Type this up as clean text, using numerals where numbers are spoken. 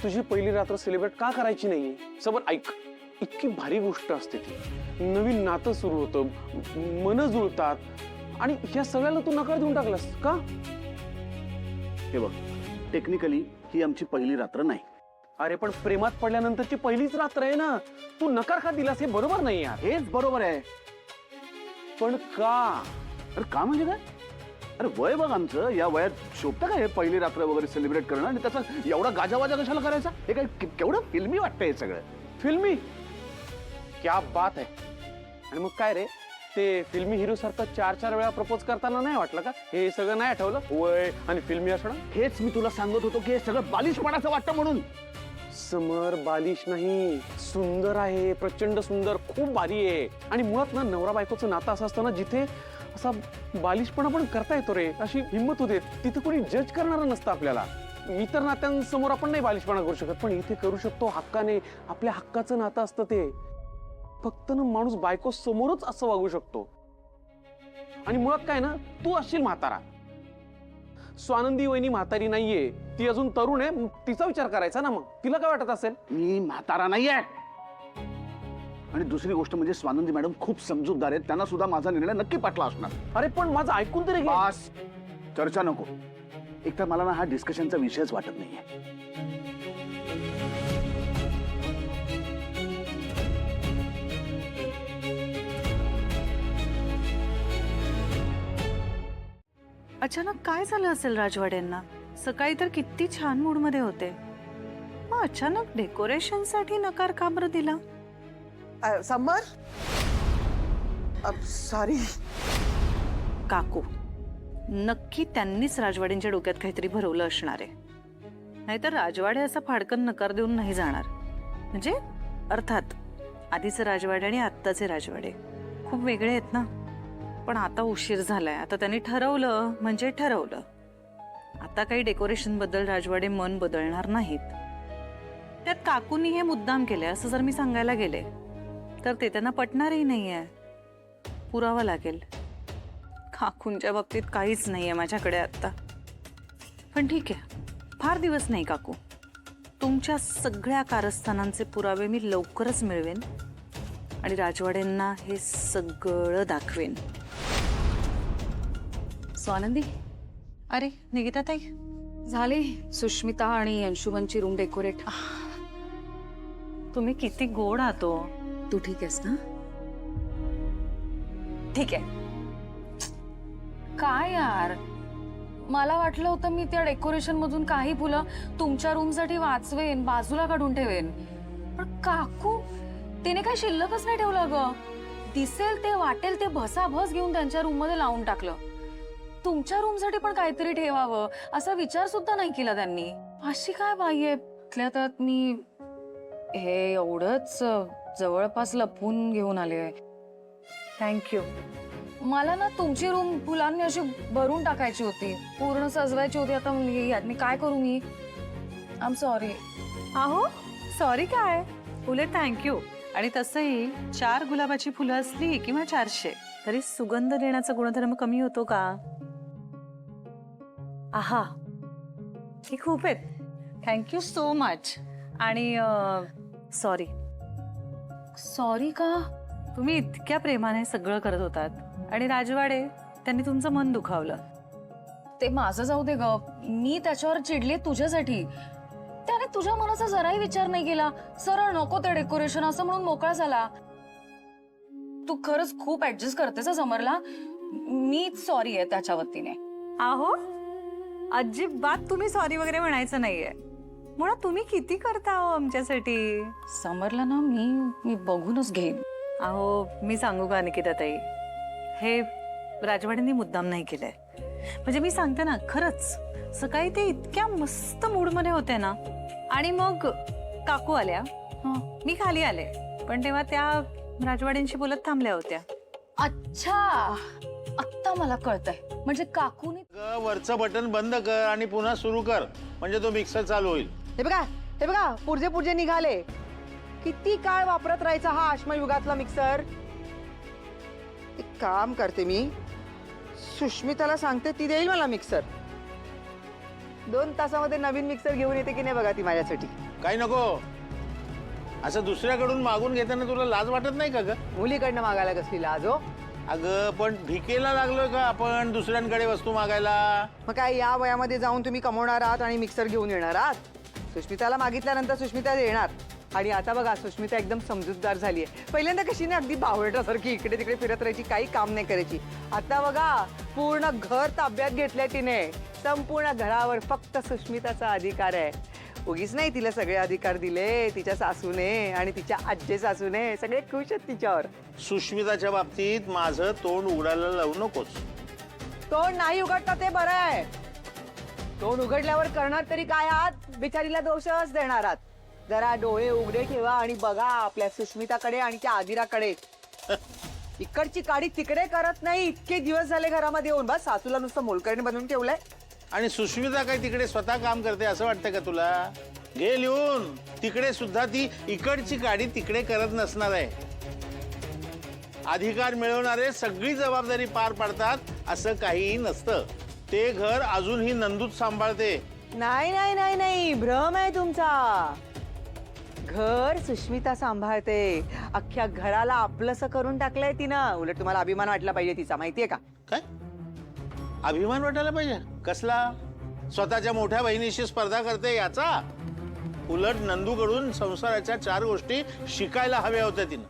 तुझी पहिली रात्र सेलिब्रेट का करायची नाही? समोर ऐक, इतकी भारी गोष्ट असते ती, नवीन नातं सुरू होतं, मन जुळतात आणि ह्या सगळ्याला तू नकार देऊन टाकलास का? हे बघ, टेक्निकली ही आमची पहिली रात्र नाही. अरे पण प्रेमात पडल्यानंतरची पहिलीच रात्र आहे ना, तू नकार का दिलास हे बरोबर नाही यार. हेच बरोबर आहे. पण का? अरे का म्हणजे काय? अरे वय बघ आमचं, या वयात शोभतं का हे पहिली रात्र वगैरे सेलिब्रेट करणं आणि त्याचा एवढा गाजावाजा कशाला करायचा? हे काय केवढं फिल्मी वाटतंय हे सगळं. फिल्मी? क्या बात आहे. आणि मग काय रे, ते फिल्मी हिरो सारखं 4-4 वेळा प्रपोज करताना नाही वाटलं का हे सगळं नाही आठवलं? वय आणि फिल्मी असणं. हेच मी तुला सांगत होतो की हे सगळं बालिशपणाचं वाटतं म्हणून. समर बालिश नाही, सुंदर आहे, प्रचंड सुंदर, खूप भारी आहे. आणि मुळात ना नवरा बायकोचं नातं असं असतं ना जिथे असा बालिशपणा पण करता येतो रे, अशी हिंमत होते. तिथे कोणी जज करणारं नसतं आपल्याला. इतर नात्यांसमोर आपण नाही बालिशपणा करू शकत, पण इथे करू शकतो हक्काने. आपल्या हक्काचं नातं असतं ते. फक्त ना माणूस बायको समोरच असं वागू शकतो. आणि मुळात काय ना, तू असशील म्हातारा. स्वानंदी वहिनी म्हातारी नाहीये, ती अजून तरुण आहे, तिचा विचार करायचा ना. मग तिला काय वाटत असेल? मी म्हातारा नाहीये. आणि दुसरी गोष्ट म्हणजे स्वानंदी मॅडम खूप समजूतदार आहेत, त्यांना सुद्धा माझा निर्णय नक्की पटला असणार. अरे पण माझं ऐकून तरी घे. बस, चर्चा नको. एकतर मला ना हा डिस्कशनचा विषयच वाटत नाहीये. अचानक काय झालं असेल राजवाड्यांना? सकाळी तर किती छान मूड मध्ये होते, मग अचानक डेकोरेशन साठी नकार का बरं दिला? समर, सॉरी. काकू, नक्की त्यांनीच राजवाड्यांच्या डोक्यात काहीतरी भरवलं असणार आहे. नाहीतर राजवाडे असा फाडकन नकार देऊन नाही जाणार. म्हणजे अर्थात आधीचे राजवाडे आणि आत्ताचे राजवाडे खूप वेगळे आहेत ना. पण आता उशीर झालाय, आता त्यांनी ठरवलं म्हणजे ठरवलं. आता काही डेकोरेशन बद्दल राजवाडे मन बदलणार नाहीत. त्यात काकूंनी हे मुद्दाम केले असं जर मी सांगायला गेले तर ते त्यांना पटणारही नाहीये. पुरावा लागेल. काकूंच्या बाबतीत काहीच नाहीये माझ्याकडे आता. पण ठीक आहे, फार दिवस नाही काकू. तुमच्या सगळ्या कारस्थानांचे पुरावे मी लवकरच मिळवेन आणि राजवाड्यांना हे सगळं दाखवेन. स्वानंदी, अरे निकिता ताई, झाली सुष्मिता आणि अंशुमनची रूम डेकोरेट. तुम्ही किती गोड आहात हो. तू ठीक आहेस ना? ठीक आहे. काय यार, मला वाटलं होतं मी त्या डेकोरेशन मधून काही फुलं तुमच्या रूम साठी वाचवेन, बाजूला काढून ठेवेन. पण काकू तिने काही शिल्लकच नाही ठेवलं ग. दिसेल ते वाटेल ते भसाभस घेऊन त्यांच्या रूम मध्ये लावून टाकलं. तुमच्या रूम साठी पण काहीतरी ठेवावं असा विचार सुद्धा नाही केला त्यांनी. अशी काय बाई आहे. त्यातल्या त्यात मी हे एवढंच जवळपास लपवून घेऊन आले. थँक्यू. मला ना तुमची रूम फुलांनी अशी भरून टाकायची होती, पूर्ण सजवायची होती. आता मी काय करू? मी आय एम सॉरी. अहो सॉरी काय, उलट थँक्यू. आणि तसंही 4 गुलाबाची फुलं असली किंवा 400 तरी सुगंध देण्याचा गुणधर्म कमी होतो का? आहा, हे खूप आहेत. Thank you so much. आणि सॉरी. सॉरी का? तुम्ही इतक्या प्रेमाने सगळं करत होतात आणि राजवाडे त्यांनी तुमचं मन दुखावलं. ते माझं जाऊ दे ग. मी त्याच्यावर चिडले तुझ्यासाठी. त्याने तुझ्या मनाचा जराही विचार नाही केला. सरळ नको ते डेकोरेशन असं म्हणून मोकळा झाला. तू खरंच खूप ऍडजस्ट करतेस समरला. मीच सॉरी आहे त्याच्या वतीने. आहो, अजिबात तुम्ही सॉरी वगैरे म्हणायचं नाहीये. मुळात तुम्ही किती करता हो आमच्यासाठी. समरला ना मी बघूनच घेईन. अहो मी सांगू का निकिता ताई, हे राजवाड्यांनी मुद्दाम नाही केलंय. म्हणजे मी सांगते ना, खरंच सकाळी ते इतक्या मस्त मूडमध्ये होते ना. आणि मग काकू आल्या, मी खाली आले, पण तेव्हा त्या राजवाड्यांशी बोलत थांबल्या होत्या. अच्छा, आत्ता मला कळतंय. म्हणजे काकूने वरचं बटन बंद कर आणि पुन्हा सुरू कर, म्हणजे तो मिक्सर चालू होईल. हे बघा पुरजे पुरजे निघाले. किती काळ वापरत राहायचा हा अश्मयुगातला मिक्सर. एक काम करते, मी सुष्मिताला सांगते, ती देईल मला मिक्सर. 2 तासामध्ये नवीन मिक्सर घेऊन येते की नाही बघा ती माझ्यासाठी. काही नको. असं दुसऱ्याकडून मागून घेताना तुला लाज वाटत नाही का ग? मुलीकडनं मागायला कसली लाज हो? अगं पण भिकेला लागलोय का आपण दुसऱ्यांकडे वस्तू मागायला? मग काय या वयामध्ये जाऊन तुम्ही कमवणार आहात आणि मिक्सर घेऊन येणार आहात? सुष्मिताला मागितल्यानंतर सुष्मिता देणार. आणि आता बघा सुष्मिता एकदम समजूतदार झाली आहे. पहिल्यांदा कशी ना अगदी बावळटासारखी इकडे तिकडे फिरत राहायची, काही काम नाही करायची. आता बघा पूर्ण घर ताब्यात घेतलंय तिने. संपूर्ण घरावर फक्त सुष्मिताचा अधिकार आहे. उगीच नाही तिला सगळे अधिकार दिले तिच्या सासूने आणि तिच्या आज्जे सासूने. सगळे खुश आहेत तिच्यावर. सुष्मिताच्या बाबतीत माझं तोंड उघडायला लावू नकोस. तोंड नाही उघडता ते बरं आहे. तोंड उघडल्यावर करणार तरी काय आहात? बिचारीला दोषच देणार आहात. जरा डोळे उघडे ठेवा आणि बघा आपल्या सुष्मिताकडे आणि त्या आदिराकडे. इकडची काडी तिकडे करत नाही. इतके दिवस झाले घरामध्ये येऊन. बस सासूला नुसतं मोलकरीण बनवून ठेवलंय. आणि सुष्मिता काय तिकडे स्वतः काम करते असं वाटतं का तुला? घे लिहून. तिकडे सुद्धा ती इकडची गाडी तिकडे करत नसणार आहे. अधिकार मिळवणारे सगळी जबाबदारी पार पाडतात असं काहीही नसतं. ते घर अजूनही नंदूच सांभाळते. नाही नाही नाही नाही, भ्रम आहे तुमचा. घर सुष्मिता सांभाळते. अख्ख्या घराला आपलंसं करून टाकलंय तिनं. उलट तुम्हाला अभिमान वाटला पाहिजे तिचा, माहितीये का? काय अभिमान वाटायला पाहिजे? कसला? स्वतःच्या मोठ्या बहिणीशी स्पर्धा करते याचा? उलट नंदूकडून संसाराच्या 4 गोष्टी शिकायला हव्या होत्या तिनं.